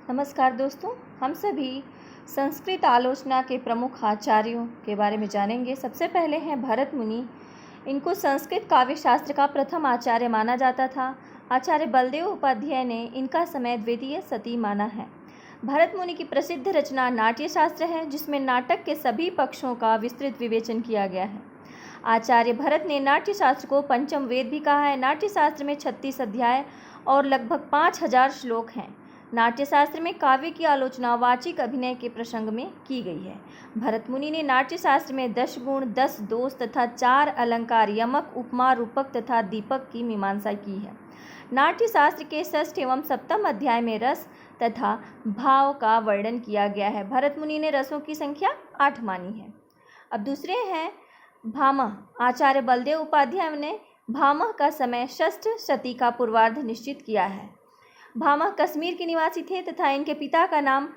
नमस्कार दोस्तों, हम सभी संस्कृत आलोचना के प्रमुख आचार्यों के बारे में जानेंगे। सबसे पहले हैं भरत मुनि। इनको संस्कृत काव्य शास्त्र का प्रथम आचार्य माना जाता था। आचार्य बलदेव उपाध्याय ने इनका समय द्वितीय सती माना है। भरत मुनि की प्रसिद्ध रचना नाट्य शास्त्र है, जिसमें नाटक के सभी पक्षों का विस्तृत विवेचन किया गया है। आचार्य भरत ने नाट्य शास्त्र को पंचम वेद भी कहा है। नाट्य शास्त्र में 36 अध्याय और लगभग 5000 श्लोक हैं। नाट्य शास्त्र में काव्य की आलोचना वाचिक अभिनय के प्रसंग में की गई है। भरत मुनि ने नाट्य शास्त्र में 10 गुण, 10 दोष तथा 4 अलंकार, यमक, उपमा, रूपक तथा दीपक की मीमांसा की है। नाट्य शास्त्र के 6 एवं 7 अध्याय में रस तथा भाव का वर्णन किया गया है। भरत मुनि ने रसों की संख्या 8 मानी है। अब दूसरे हैं भामह। आचार्य बलदेव उपाध्याय ने भामह का समय 6ठ शती का पूर्वार्ध निश्चित किया है। भामह कश्मीर के निवासी थे तथा इनके पिता का नाम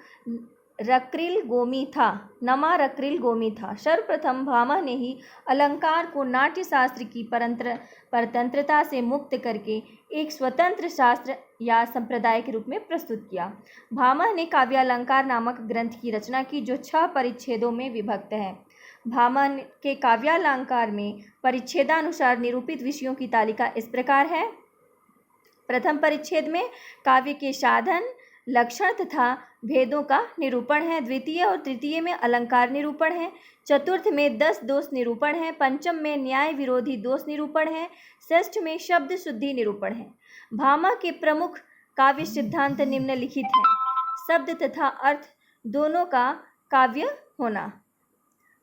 रक्रिल गोमी था। नमा रक्रिल गोमी था। सर्वप्रथम भामह ने ही अलंकार को नाट्य शास्त्र की परतंत्रता से मुक्त करके एक स्वतंत्र शास्त्र या संप्रदाय के रूप में प्रस्तुत किया। भामह ने काव्यालंकार नामक ग्रंथ की रचना की, जो 6 परिच्छेदों में विभक्त है। भामह के काव्यालंकार में परिच्छेदानुसार निरूपित विषयों की तालिका इस प्रकार है। प्रथम परिच्छेद में काव्य के साधन, लक्षण तथा भेदों का निरूपण है। द्वितीय और तृतीय में अलंकार निरूपण है। चतुर्थ में 10 दोष निरूपण है। पंचम में न्याय विरोधी दोष निरूपण है। षष्ठ में शब्द शुद्धि निरूपण है। भामह के प्रमुख काव्य सिद्धांत निम्नलिखित हैं। शब्द तथा अर्थ दोनों का काव्य होना।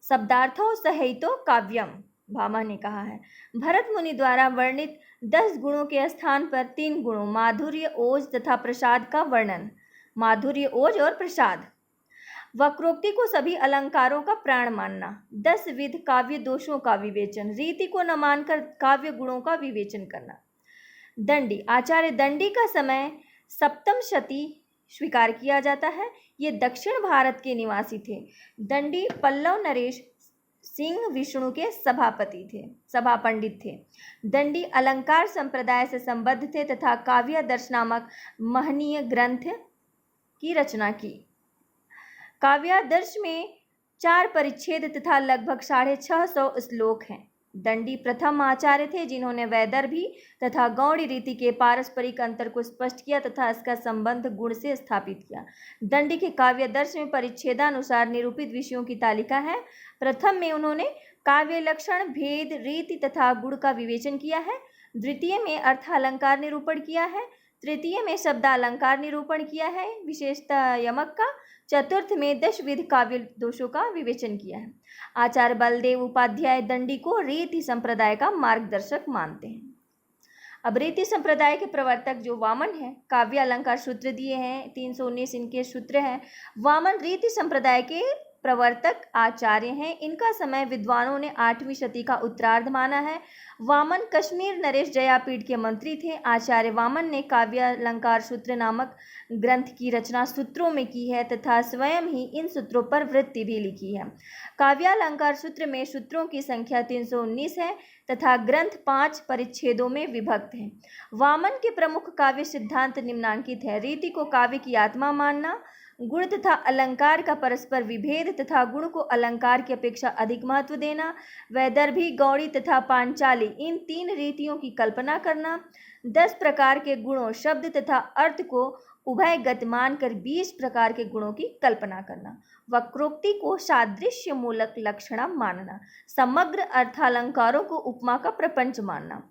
शब्दार्थों सहितो काव्यम, भामह ने कहा है। भरत मुनि द्वारा वर्णित 10 गुणों के स्थान पर 3 गुणों माधुर्य, ओज तथा प्रसाद का वर्णन। माधुर्य, ओज और प्रसाद। वक्रोक्ति को सभी अलंकारों का प्राण मानना। 10 विध काव्य दोषों का विवेचन। रीति को न मानकर काव्य गुणों का विवेचन करना। दंडी। आचार्य दंडी का समय 7वीं शती स्वीकार किया जाता है। ये दक्षिण भारत के निवासी थे। दंडी पल्लव नरेश सिंह विष्णु के सभा पंडित थे। दंडी अलंकार संप्रदाय से संबद्ध थे तथा काव्यादर्श नामक महनीय ग्रंथ की रचना की। काव्यादर्श में 4 परिच्छेद तथा लगभग 650 श्लोक हैं। दंडी प्रथम आचार्य थे जिन्होंने वैदर्भी तथा गौड़ी रीति के पारस्परिक अंतर को स्पष्ट किया तथा इसका संबंध गुण से स्थापित किया। दंडी के काव्यादर्श में परिच्छेदानुसार निरूपित विषयों की तालिका है। प्रथम में उन्होंने काव्य लक्षण, भेद, रीति तथा गुण का विवेचन किया है। द्वितीय में अर्थालंकार निरूपण किया है। तृतीय में शब्दालंकार निरूपण किया है, विशेषतः यमक का। चतुर्थ में 10 विध काव्य दोषों का विवेचन किया है। आचार्य बलदेव उपाध्याय दंडी को रीति संप्रदाय का मार्गदर्शक मानते हैं। अब रीति संप्रदाय के प्रवर्तक जो वामन है, काव्य अलंकार सूत्र दिए हैं, 319 इनके सूत्र हैं। वामन रीति संप्रदाय के प्रवर्तक आचार्य हैं। इनका समय विद्वानों ने 8वीं शती का उत्तरार्ध माना है। वामन कश्मीर नरेश जयापीठ के मंत्री थे। आचार्य वामन ने काव्यालंकार सूत्र नामक ग्रंथ की रचना सूत्रों में की है तथा स्वयं ही इन सूत्रों पर वृत्ति भी लिखी है। काव्यालंकार सूत्र में सूत्रों की संख्या 319 है तथा ग्रंथ 5 परिच्छेदों में विभक्त है। वामन के प्रमुख काव्य सिद्धांत निम्नांकित है। रीति को काव्य की आत्मा मानना, गुण तथा अलंकार का परस्पर विभेद तथा गुण को अलंकार की अपेक्षा अधिक महत्व देना, वैदर्भी, गौड़ी तथा पांचाली इन 3 रीतियों की कल्पना करना, 10 प्रकार के गुणों, शब्द तथा अर्थ को उभयगत मानकर 20 प्रकार के गुणों की कल्पना करना, वक्रोक्ति को सादृश्य मूलक लक्षण मानना, समग्र अर्थालंकारों को उपमा का प्रपंच मानना।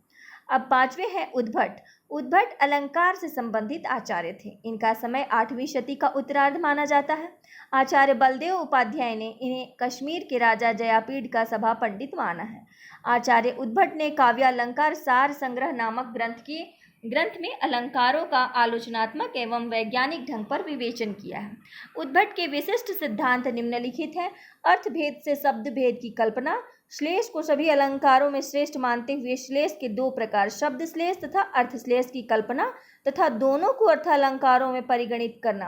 अब 5वें हैं उद्भट। उद्भट अलंकार से संबंधित आचार्य थे। इनका समय 8वीं शती का उत्तरार्ध माना जाता है। आचार्य बलदेव उपाध्याय ने इन्हें कश्मीर के राजा जयापीठ का सभा पंडित माना है। आचार्य उद्भट ने काव्यालंकार सार संग्रह नामक ग्रंथ में अलंकारों का आलोचनात्मक एवं वैज्ञानिक ढंग पर विवेचन किया है। उद्भट के विशिष्ट सिद्धांत निम्नलिखित है। अर्थभेद से शब्द भेद की कल्पना, श्लेष को सभी अलंकारों में श्रेष्ठ मानते हुए श्लेष के 2 प्रकार, शब्द श्लेष तथा अर्थ श्लेष की कल्पना तथा दोनों को अर्थालंकारों में परिगणित करना,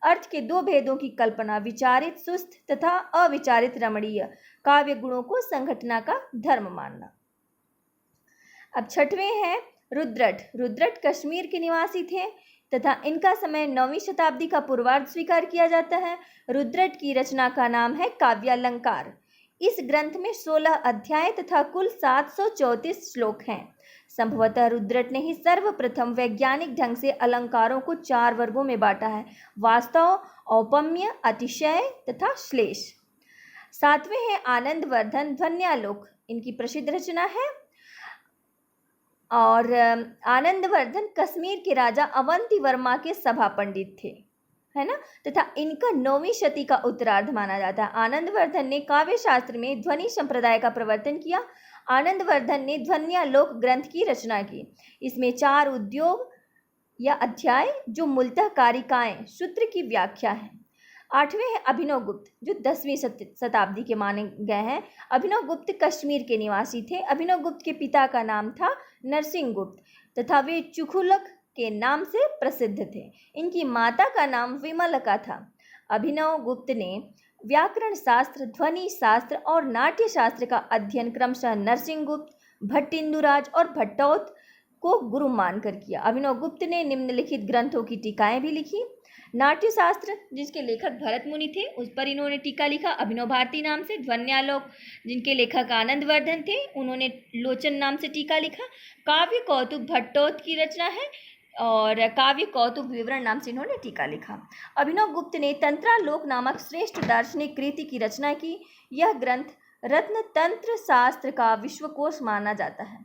अर्थ के 2 भेदों की कल्पना, विचारित सुस्थ तथा अविचारित रमणीय काव्य गुणों को संघटना का धर्म मानना। अब 6वें हैं रुद्रट। रुद्रट कश्मीर के निवासी थे। तथा इनका समय 9वीं शताब्दी का पूर्वार्ध स्वीकार किया जाता है। रुद्रट की रचना का नाम है काव्यालंकार। इस ग्रंथ में 16 अध्याय तथा कुल 734 श्लोक हैं। संभवतः रुद्रट ने ही सर्वप्रथम वैज्ञानिक ढंग से अलंकारों को 4 वर्गों में बांटा है: वास्तव, औपम्य, अतिशय तथा श्लेष। 7वें हैं आनंदवर्धन ध्वन्यालोक। इनकी प्रसिद्ध रचना है। और आनंदवर्धन कश्मीर के राजा अवंती वर्मा के सभा पंडित थे, है ना, तथा इनका 9वीं शती का उत्तरार्ध माना जाता है। आनंदवर्धन ने काव्य शास्त्र में ध्वनि संप्रदाय का प्रवर्तन किया। आनंदवर्धन ने ध्वन्यालोक ग्रंथ की रचना की। इसमें 4 उद्योग या अध्याय जो मूलतः कारिकाएं, सूत्र की व्याख्या है। 8वें हैं अभिनव गुप्त, जो 10वीं शताब्दी के माने गए हैं। अभिनव गुप्त कश्मीर के निवासी थे। अभिनव गुप्त के पिता का नाम था नरसिंह गुप्त तथा वे चुखुलक के नाम से प्रसिद्ध थे। इनकी माता का नाम विमलका था। अभिनव गुप्त ने व्याकरण शास्त्र, ध्वनि शास्त्र और नाट्य शास्त्र का अध्ययन क्रमशः नरसिंह गुप्त, भट्टिंदुराज और भट्टौत को गुरु मानकर किया। अभिनव गुप्त ने निम्नलिखित ग्रंथों की टीकाएं भी लिखी। नाट्य शास्त्र, जिसके लेखक भरत मुनि थे, उस पर इन्होंने टीका लिखा अभिनव भारती नाम से। ध्वन्यालोक, जिनके लेखक आनंदवर्धन थे, उन्होंने लोचन नाम से टीका लिखा। काव्य कौतुक भट्टौत की रचना है और काव्य कौतुक विवरण नाम से इन्होंने टीका लिखा। अभिनव गुप्त ने तंत्रालोक नामक श्रेष्ठ दार्शनिक कृति की रचना की। यह ग्रंथ रत्न तंत्र शास्त्र का विश्वकोश माना जाता है।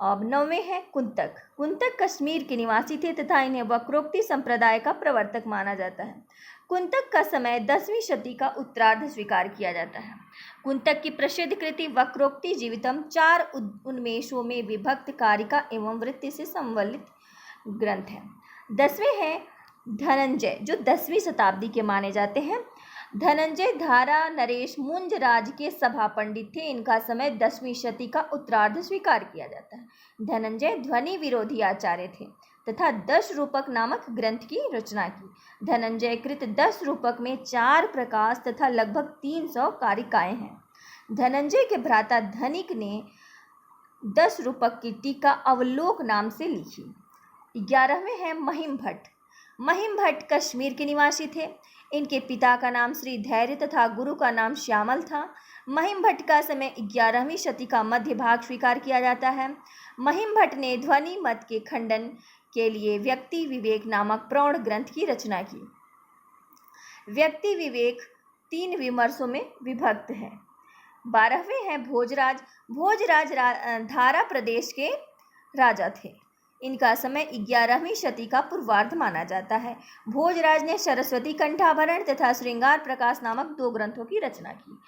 अब 9वें हैं कुंतक। कुंतक कश्मीर के निवासी थे तथा इन्हें वक्रोक्ति संप्रदाय का प्रवर्तक माना जाता है। कुंतक का समय 10वीं शती का उत्तरार्ध स्वीकार किया जाता है। कुंतक की प्रसिद्ध कृति वक्रोक्ति जीवितम 4 उन्मेषों में विभक्त कारिका एवं वृत्ति से संवलित ग्रंथ है। 10वें हैं धनंजय, जो 10वीं शताब्दी के माने जाते हैं। धनंजय धारा नरेश मुंज राज के सभा पंडित थे। इनका समय 10वीं शती का उत्तरार्ध स्वीकार किया जाता है। धनंजय ध्वनि विरोधी आचार्य थे तथा 10 रूपक नामक ग्रंथ की रचना की। धनंजय कृत 10 रूपक में 4 प्रकाश तथा लगभग 300 कारिकाएं हैं। धनंजय के भ्राता धनिक ने 10 रूपक की टीका अवलोक नाम से लिखी। 11वें हैं महिम भट्ट। महिम भट्ट कश्मीर के निवासी थे। इनके पिता का नाम श्री धैर्य तथा गुरु का नाम श्यामल था। महिम भट्ट का समय 11वीं शती का मध्य भाग स्वीकार किया जाता है। महिम भट्ट ने ध्वनि मत के खंडन के लिए व्यक्ति विवेक नामक प्रौढ़ ग्रंथ की रचना की। व्यक्ति विवेक 3 विमर्शों में विभक्त है। 12वें हैं भोजराज। भोजराज धारा प्रदेश के राजा थे। इनका समय 11वीं शती का पूर्वार्ध माना जाता है। भोजराज ने सरस्वती कंठाभरण तथा श्रृंगार प्रकाश नामक 2 ग्रंथों की रचना की।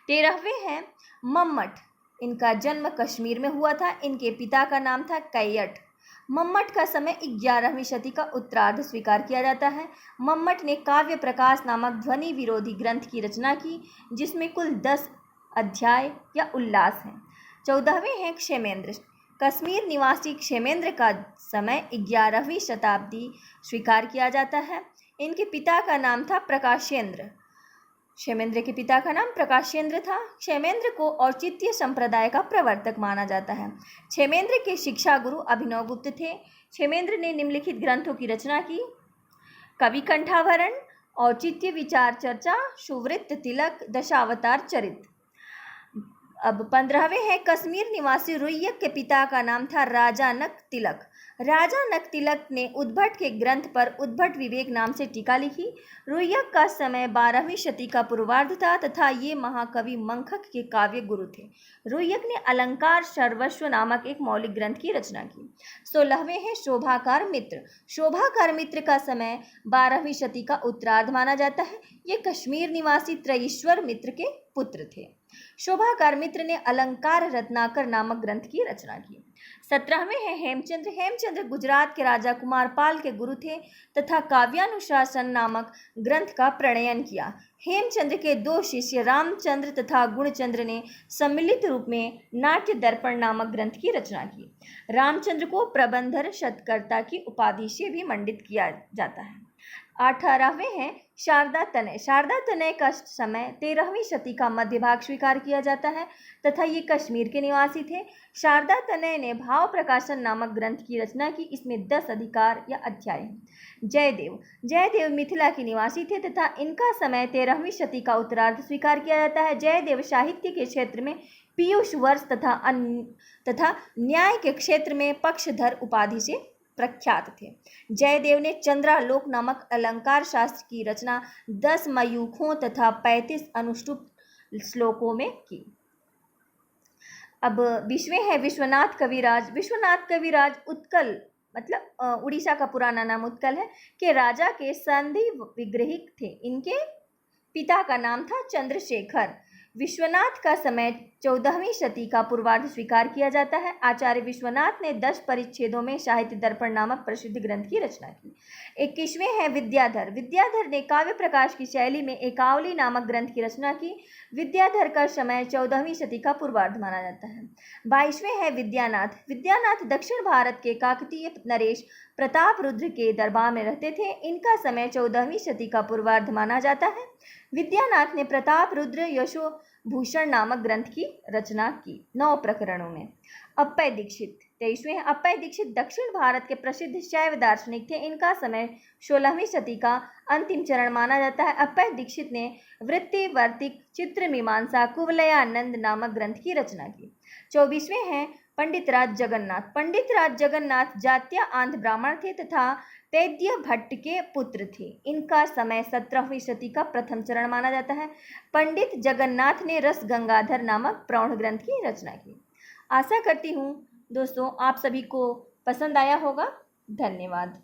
13वें हैं मम्मट। इनका जन्म कश्मीर में हुआ था। इनके पिता का नाम था कैयट। मम्मट का समय 11वीं शती का उत्तरार्ध स्वीकार किया जाता है। मम्मट ने काव्य प्रकाश नामक ध्वनि विरोधी ग्रंथ की रचना की, जिसमें कुल 10 अध्याय या उल्लास हैं। 14वें हैं क्षेमेंद्र। कश्मीर निवासी क्षेमेंद्र का समय 11वीं शताब्दी स्वीकार किया जाता है। इनके पिता का नाम था प्रकाशेंद्र। क्षेमेंद्र के पिता का नाम प्रकाशेंद्र था। क्षेमेंद्र को औचित्य संप्रदाय का प्रवर्तक माना जाता है। क्षेमेंद्र के शिक्षा गुरु अभिनव गुप्त थे। क्षेमेंद्र ने निम्नलिखित ग्रंथों की रचना की: कवि कंठाभरण, औचित्य विचार चर्चा, सुवृत्त तिलक, दशावतार चरित। अब 15वें हैं कश्मीर निवासी रुय्यक के पिता का नाम था राजा नक तिलक। राजा नक तिलक ने उद्भट के ग्रंथ पर उद्भट विवेक नाम से टीका लिखी। रुय्यक का समय 12वीं शती का पूर्वार्ध था तथा ये महाकवि मंखक के काव्य गुरु थे। रुय्यक ने अलंकार सर्वस्व नामक एक मौलिक ग्रंथ की रचना की। 16वें हैं शोभाकार मित्र। शोभाकार मित्र का समय 12वीं शती का उत्तरार्ध माना जाता है। ये कश्मीर निवासी त्रयीश्वर मित्र के पुत्र थे। शोभाकार मित्र ने अलंकार रत्नाकर नामक ग्रंथ की रचना की। 17वें हैं हेमचंद्र। हेमचंद्र गुजरात के राजा कुमार पाल के गुरु थे तथा काव्यानुशासन नामक ग्रंथ का प्रणयन किया। हेमचंद्र के 2 शिष्य रामचंद्र तथा गुणचंद्र ने सम्मिलित रूप में नाट्य दर्पण नामक ग्रंथ की रचना की। रामचंद्र को प्रबंधर शतकर्ता की उपाधि से भी मंडित किया जाता है। 18वें हैं शारदा तनय। शारदा तनय का समय 13वीं शती का मध्य भाग स्वीकार किया जाता है तथा ये कश्मीर के निवासी थे। शारदा तनय ने भाव प्रकाशन नामक ग्रंथ की रचना की। इसमें 10 अधिकार या अध्याय हैं। जयदेव। जयदेव मिथिला के निवासी थे तथा इनका समय 13वीं शती का उत्तरार्ध स्वीकार किया जाता है। जयदेव साहित्य के क्षेत्र में पीयूष वर्ष तथा न्याय के क्षेत्र में पक्षधर उपाधि से प्रख्यात थे। जयदेव ने चंद्रालोक नामक अलंकार शास्त्र की रचना 10 मयूखों तथा 35 अनुष्टुप श्लोकों में की। अब 20वें है विश्वनाथ कविराज। विश्वनाथ कविराज उत्कल मतलब उड़ीसा का पुराना नाम उत्कल है के राजा के संधि विग्रहिक थे। इनके पिता का नाम था चंद्रशेखर। विश्वनाथ का समय 14वीं शती का पूर्वार्ध स्वीकार किया जाता है। आचार्य विश्वनाथ ने 10 परिच्छेदों में साहित्य दर्पण नामक प्रसिद्ध ग्रंथ की रचना की। 21वें है विद्याधर। विद्याधर ने काव्य प्रकाश की शैली में एकावली नामक ग्रंथ की रचना की। विद्याधर का समय 14वीं शती का पूर्वार्ध माना जाता है। 22वें है विद्यानाथ। विद्यानाथ दक्षिण भारत के काकतीय नरेश प्रताप रुद्र के दरबार में रहते थे। इनका समय 14वीं शती का पूर्वार्ध माना जाता है। विद्यानाथ ने प्रताप रुद्र यशो भूषण नामक ग्रंथ की रचना की 9 प्रकरणों में। अप्पय दीक्षित। 23वें अप्पय दीक्षित दक्षिण भारत के प्रसिद्ध शैव दार्शनिक थे। इनका समय 16वीं शती का अंतिम चरण माना जाता है। अप्पय दीक्षित ने वृत्ति वर्तिक चित्र मीमांसा कुवलयानंद नामक ग्रंथ की रचना की। 24वें हैं पंडित राज जगन्नाथ। पंडित राज जगन्नाथ जातीय आंध्र ब्राह्मण थे तथा तैद्य भट्ट के पुत्र थे। इनका समय 17वीं शती का प्रथम चरण माना जाता है। पंडित जगन्नाथ ने रस गंगाधर नामक प्रौढ़ ग्रंथ की रचना की। आशा करती हूँ दोस्तों आप सभी को पसंद आया होगा। धन्यवाद।